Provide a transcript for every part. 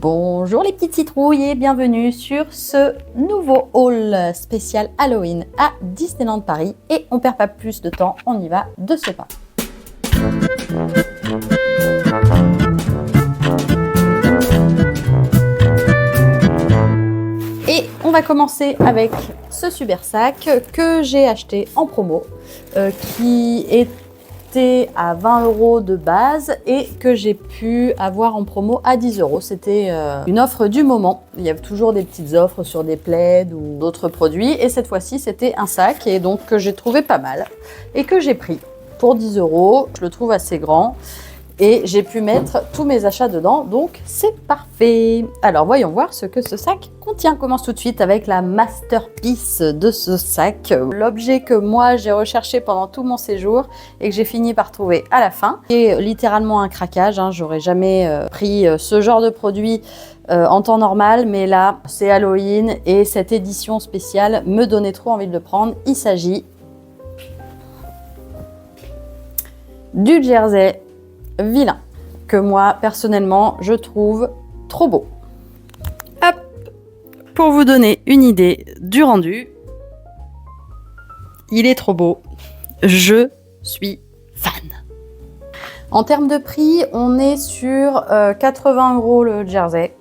Bonjour les petites citrouilles et bienvenue sur ce nouveau haul spécial Halloween à Disneyland Paris. Et on perd pas plus de temps, on y va de ce pas. Et on va commencer avec ce super sac que j'ai acheté en promo, qui était à 20 € de base et que j'ai pu avoir en promo à 10 €. C'était une offre du moment. Il y a toujours des petites offres sur des plaids ou d'autres produits. Et cette fois-ci, c'était un sac et donc que j'ai trouvé pas mal et que j'ai pris pour 10 €. Je le trouve assez grand. Et j'ai pu mettre tous mes achats dedans, donc c'est parfait. Alors voyons voir ce que ce sac contient. On commence tout de suite avec la masterpiece de ce sac. L'objet que moi j'ai recherché pendant tout mon séjour et que j'ai fini par trouver à la fin. C'est littéralement un craquage, hein. J'aurais jamais pris ce genre de produit en temps normal, mais là c'est Halloween et cette édition spéciale me donnait trop envie de le prendre. Il s'agit du jersey vilain, que moi personnellement je trouve trop beau. Hop, pour vous donner une idée du rendu, il est trop beau, je suis fan. En termes de prix, on est sur 80 € le jersey.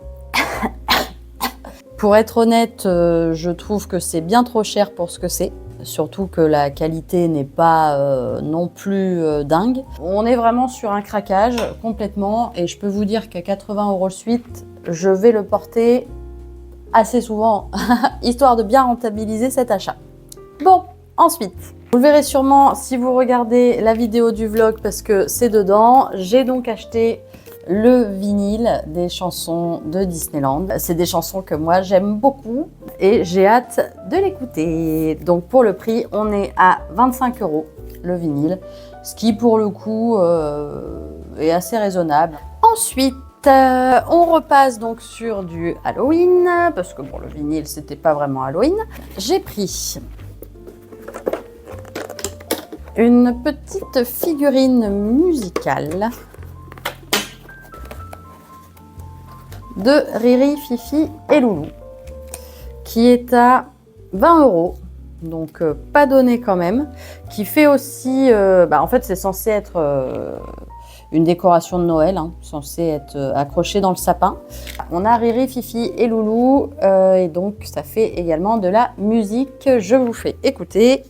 Pour être honnête, je trouve que c'est bien trop cher pour ce que c'est. Surtout que la qualité n'est pas non plus dingue. On est vraiment sur un craquage complètement et je peux vous dire qu'à 80 € le suite, je vais le porter assez souvent, histoire de bien rentabiliser cet achat. Bon, ensuite, vous le verrez sûrement si vous regardez la vidéo du vlog parce que c'est dedans. J'ai donc acheté le vinyle des chansons de Disneyland. C'est des chansons que moi j'aime beaucoup et j'ai hâte de l'écouter. Donc pour le prix, on est à 25 € le vinyle, ce qui pour le coup est assez raisonnable. Ensuite, on repasse donc sur du Halloween, parce que bon, le vinyle c'était pas vraiment Halloween. J'ai pris une petite figurine musicale de Riri, Fifi et Loulou, qui est à 20 €, donc pas donné quand même, qui fait aussi, en fait c'est censé être une décoration de Noël, hein, censé être accroché dans le sapin. On a Riri, Fifi et Loulou, et donc ça fait également de la musique, je vous fais écouter.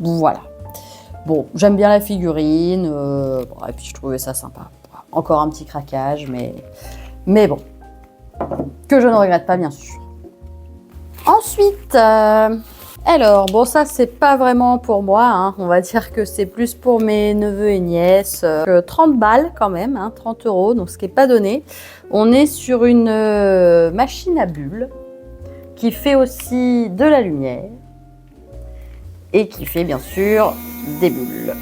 Voilà. Bon, j'aime bien la figurine, et puis je trouvais ça sympa. Encore un petit craquage, mais bon, que je ne regrette pas bien sûr. Ensuite, alors bon, ça c'est pas vraiment pour moi, hein. On va dire que c'est plus pour mes neveux et nièces. 30 balles quand même, hein, 30 €, donc ce qui n'est pas donné. On est sur une machine à bulles qui fait aussi de la lumière et qui fait bien sûr des bulles.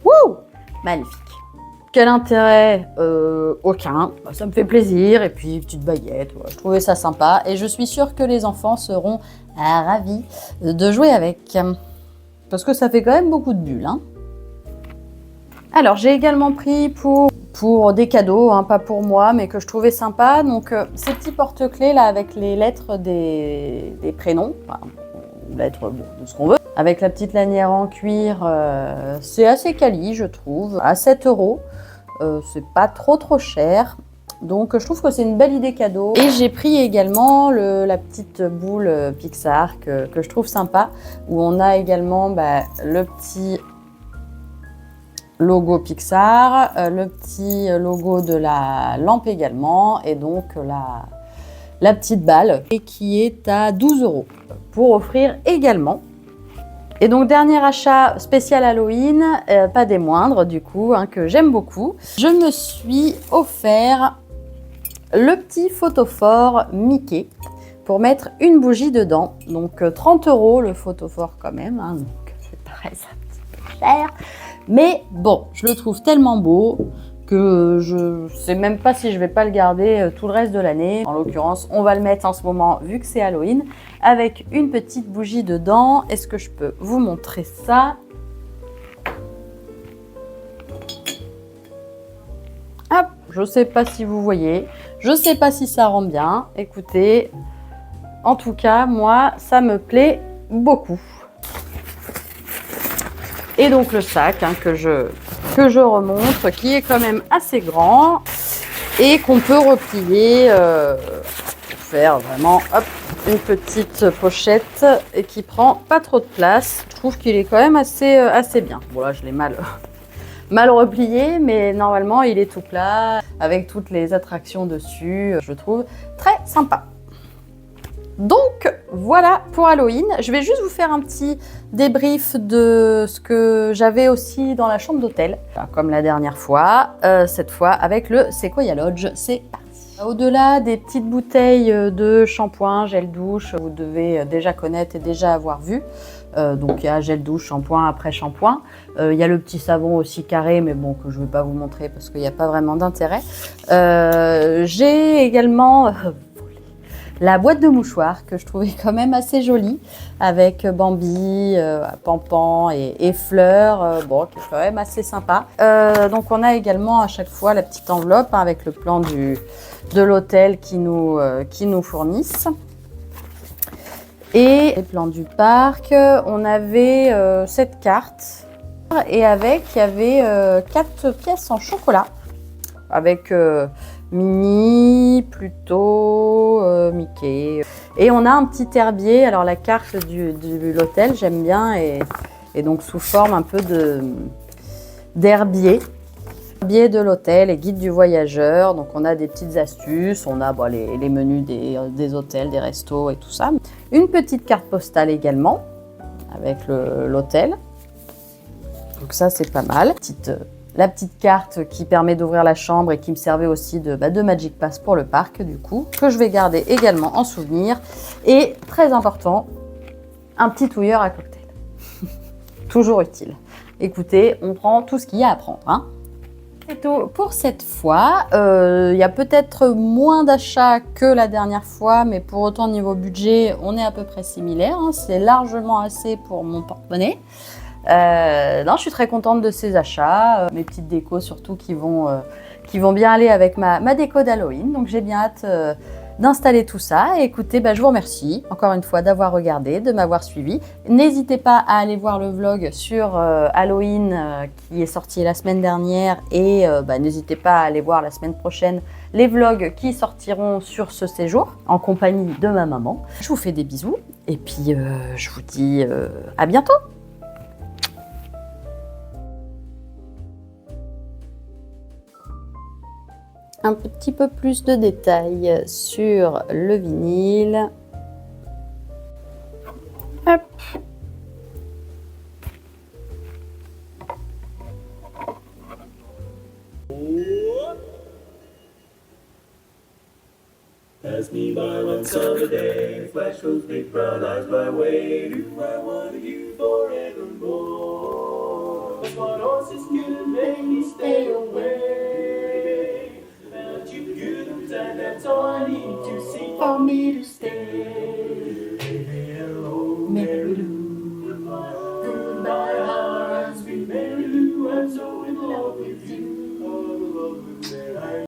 Wouh! Magnifique. Quel intérêt? Aucun. Ça me fait plaisir. Et puis, petite baguette. Ouais, je trouvais ça sympa. Et je suis sûre que les enfants seront ravis de jouer avec. Parce que ça fait quand même beaucoup de bulles, hein. Alors, j'ai également pris pour des cadeaux, hein, pas pour moi, mais que je trouvais sympa. Donc, ces petits porte-clés là avec les lettres des prénoms, enfin, lettres de ce qu'on veut, avec la petite lanière en cuir, c'est assez quali, je trouve, à 7 €. C'est pas trop cher. Donc, je trouve que c'est une belle idée cadeau. Et j'ai pris également la petite boule Pixar que je trouve sympa, où on a également le petit logo Pixar, le petit logo de la lampe également, et donc la petite balle, et qui est à 12 € pour offrir également. Et donc, dernier achat spécial Halloween, pas des moindres du coup, hein, que j'aime beaucoup. Je me suis offert le petit photophore Mickey pour mettre une bougie dedans. Donc 30 € le photophore quand même, hein, donc c'est pareil, c'est un petit peu cher. Mais bon, je le trouve tellement beau que je sais même pas si je vais pas le garder tout le reste de l'année. En l'occurrence, on va le mettre en ce moment vu que c'est Halloween avec une petite bougie dedans. Est-ce que je peux vous montrer ça? Hop, je sais pas si vous voyez, je sais pas si ça rend bien. Écoutez, en tout cas, moi, ça me plaît beaucoup. Et donc le sac hein, que je remonte, qui est quand même assez grand et qu'on peut replier pour faire vraiment hop, une petite pochette et qui prend pas trop de place. Je trouve qu'il est quand même assez bien. Bon là, je l'ai mal replié, mais normalement il est tout plat avec toutes les attractions dessus. Je trouve très sympa. Donc voilà pour Halloween. Je vais juste vous faire un petit débrief de ce que j'avais aussi dans la chambre d'hôtel, comme la dernière fois, cette fois avec le Sequoia Lodge. C'est parti. Au-delà des petites bouteilles de shampoing, gel douche, vous devez déjà connaître et déjà avoir vu. Donc il y a gel douche, shampoing, après shampoing. Il y a le petit savon aussi carré, mais bon, que je ne vais pas vous montrer parce qu'il n'y a pas vraiment d'intérêt. J'ai également la boîte de mouchoirs que je trouvais quand même assez jolie avec Bambi, Pampan et Fleur, bon, qui est quand même assez sympa. Donc on a également à chaque fois la petite enveloppe hein, avec le plan de l'hôtel qui nous fournissent. Et les plans du parc, on avait cette carte et avec, il y avait 4 pièces en chocolat avec Minnie, Pluto, Mickey. Et on a un petit herbier, alors la carte de l'hôtel, j'aime bien, et donc sous forme un peu d'herbier. Herbier de l'hôtel et guide du voyageur, donc on a des petites astuces, on a les menus des hôtels, des restos et tout ça. Une petite carte postale également, avec l'hôtel. Donc ça c'est pas mal. La petite carte qui permet d'ouvrir la chambre et qui me servait aussi de Magic Pass pour le parc du coup, que je vais garder également en souvenir. Et très important, un petit touilleur à cocktail. Toujours utile. Écoutez, on prend tout ce qu'il y a à prendre. Hein. C'est tout pour cette fois. Il y a peut-être moins d'achats que la dernière fois, mais pour autant niveau budget, on est à peu près similaire. Hein. C'est largement assez pour mon porte-monnaie. Non, je suis très contente de ces achats, mes petites décos surtout qui vont bien aller avec ma déco d'Halloween. Donc j'ai bien hâte d'installer tout ça. Et écoutez, je vous remercie encore une fois d'avoir regardé, de m'avoir suivi. N'hésitez pas à aller voir le vlog sur Halloween qui est sorti la semaine dernière et n'hésitez pas à aller voir la semaine prochaine les vlogs qui sortiront sur ce séjour en compagnie de ma maman. Je vous fais des bisous et puis je vous dis à bientôt. Un petit peu plus de détails sur le vinyle. Hop. Pass me by one summer day, flash those big brown eyes my way. Do I want you forevermore? But my horses could make me stay away. Found you good and that's all I need to see for me to stay.